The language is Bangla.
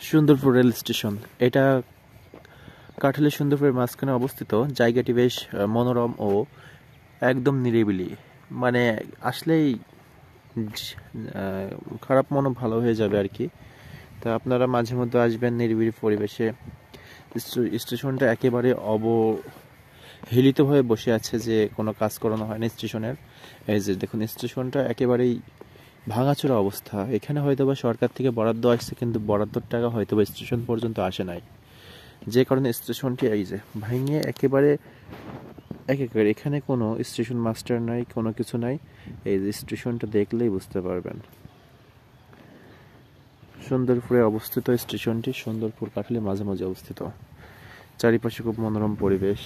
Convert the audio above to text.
সুন্দরপুর রেল স্টেশন, এটা কাঠালি সুন্দরপুরের মাঝখানে অবস্থিত। জায়গাটি বেশ মনোরম ও একদম নিরিবিলি, মানে আসলেই খারাপ মনও ভালো হয়ে যাবে আর কি। তা আপনারা মাঝে মধ্যে আসবেন নিরিবিলি পরিবেশে। স্টেশনটা একেবারে অবহেলিতভাবে বসে আছে, যে কোনো কাজ করানো হয়নি স্টেশনের। এই যে দেখুন, স্টেশনটা একেবারেই ভাঙাচোরা অবস্থা। এখানে হয়তোবা সরকার থেকে বরাদ্দ আসছে, কিন্তু বরাদ্দর টাকা হয়তোবা স্টেশন পর্যন্ত আসে নাই, যে কারণে স্টেশনটি এই যে ভেঙে একেবারে একেবারে এখানে কোনো স্টেশন মাস্টার নাই, কোনো কিছু নাই। এই যে স্টেশনটা দেখলেই বুঝতে পারবেন। সুন্দরপুরে অবস্থিত স্টেশনটি, সুন্দরপুর কাঠালি মাঝামাঝি অবস্থিত। চারিপাশে খুব মনোরম পরিবেশ।